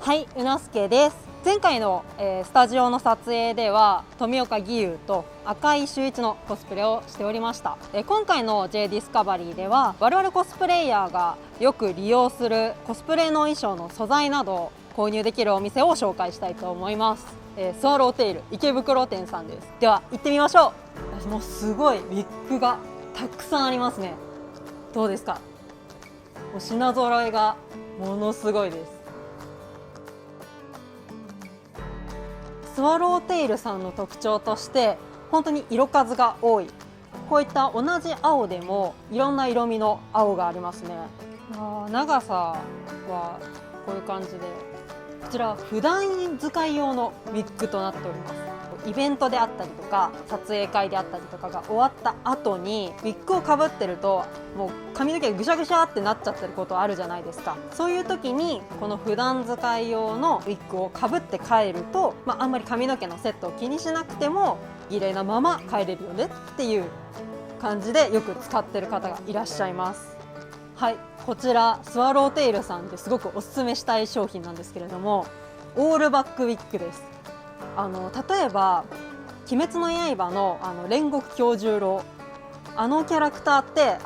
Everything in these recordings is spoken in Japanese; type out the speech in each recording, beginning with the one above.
はい、うなすけです。前回の、スタジオの撮影では富岡義勇と赤井秀一のコスプレをしておりました。今回の J ディスカバリーでは我々コスプレイヤーがよく利用するコスプレの衣装の素材などを購入できるお店を紹介したいと思います。スワローテイル池袋店さんです。では行ってみましょう。もうすごいウィッグがたくさんありますね。どうですか？もう品揃えがものすごいです。スワローテイルさんの特徴として本当に色数が多い。こういった同じ青でもいろんな色味の青がありますね。長さはこういう感じで、こちら普段使い用のウィッグとなっております。イベントであったりとか撮影会であったりとかが終わった後にウィッグをかぶってるともう髪の毛がぐしゃぐしゃってなっちゃってることあるじゃないですか。そういう時にこの普段使い用のウィッグをかぶって帰ると、あんまり髪の毛のセットを気にしなくても綺麗なまま帰れるよねっていう感じでよく使ってる方がいらっしゃいます。はい、こちらスワローテイルさんですごくおすすめしたい商品なんですけれども、オールバックウィッグです。例えば「鬼滅の刃の」煉獄杏寿郎、キャラクターって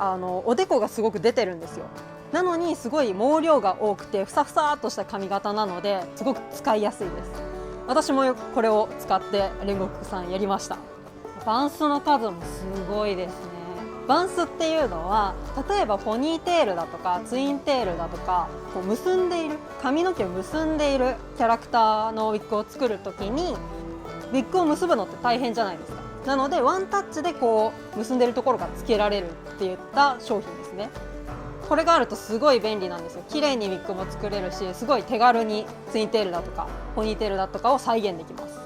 おでこがすごく出てるんですよ。なのにすごい毛量が多くてふさふさっとした髪型なのですごく使いやすいです。私もこれを使って煉獄さんやりました。バンスの数もすごいですね。バンスっていうのは例えばポニーテールだとかツインテールだとかこう結んでいる髪の毛を結んでいるキャラクターのウィッグを作る時にウィッグを結ぶのって大変じゃないですか。なのでワンタッチでこう結んでいるところがつけられるっていった商品ですね。これがあるとすごい便利なんですよ。綺麗にウィッグも作れるし、すごい手軽にツインテールだとかポニーテールだとかを再現できます。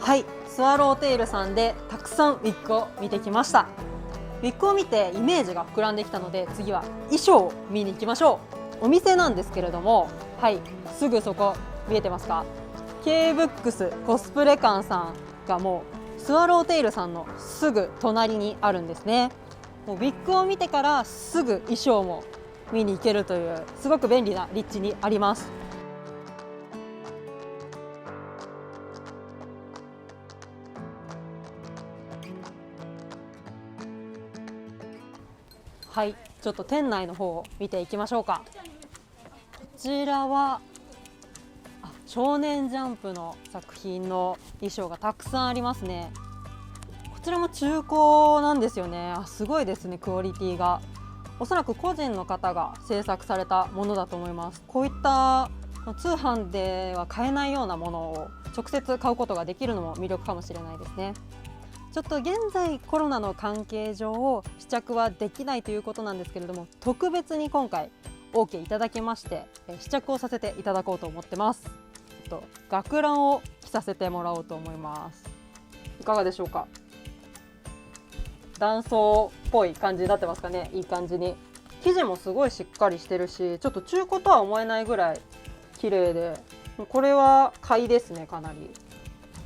はい、スワローテイルさんでたくさんウィッグを見てきました。ウィッグを見てイメージが膨らんできたので次は衣装を見に行きましょう。お店なんですけれども、はい、すぐそこ見えてますか？ K-BOOKS コスプレ館さんがもうスワローテイルさんのすぐ隣にあるんですね。もうウィッグを見てからすぐ衣装も見に行けるというすごく便利な立地にあります。はい、ちょっと店内の方を見ていきましょうか。こちらは少年ジャンプの作品の衣装がたくさんありますね。こちらも中古なんですよね。すごいですね、クオリティが。おそらく個人の方が制作されたものだと思います。こういった通販では買えないようなものを直接買うことができるのも魅力かもしれないですね。ちょっと現在コロナの関係上試着はできないということなんですけれども、特別に今回 OK いただきまして試着をさせていただこうと思ってます。学ランを着させてもらおうと思います。いかがでしょうか？男装っぽい感じになってますかね。いい感じに生地もすごいしっかりしてるし、ちょっと中古とは思えないぐらい綺麗で、これは買いですね。かなり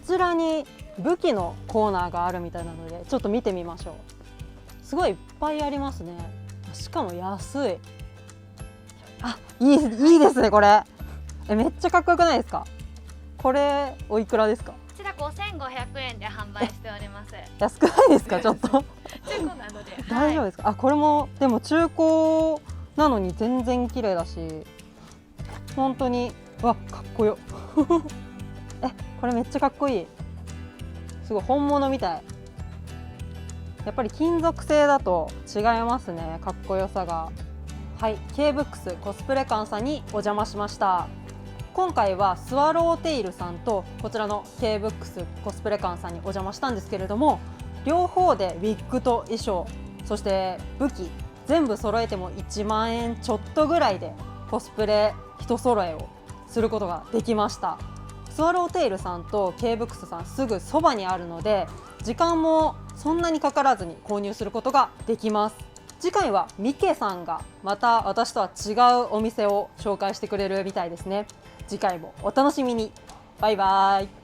こちらに武器のコーナーがあるみたいなのでちょっと見てみましょう。すごいいっぱいありますね。しかも安い。いいですね。これめっちゃかっこよくないですか？これおいくらですか？こちら5500円で販売しております。安くないですか？ちょっと中古なので大丈夫ですか？これもでも中古なのに全然綺麗だし、本当にかっこよこれめっちゃかっこいい。すごい本物みたい。やっぱり金属製だと違いますね、かっこよさが。はい、K-BOOKS コスプレ館さんにお邪魔しました。今回はスワローテイルさんとこちらの K-BOOKS コスプレ館さんにお邪魔したんですけれども、両方でウィッグと衣装、そして武器全部揃えても1万円ちょっとぐらいでコスプレ一揃えをすることができました。スワローテイルさんと K-BOOKS さんすぐそばにあるので時間もそんなにかからずに購入することができます。次回はミケさんがまた私とは違うお店を紹介してくれるみたいですね。次回もお楽しみに。バイバイ。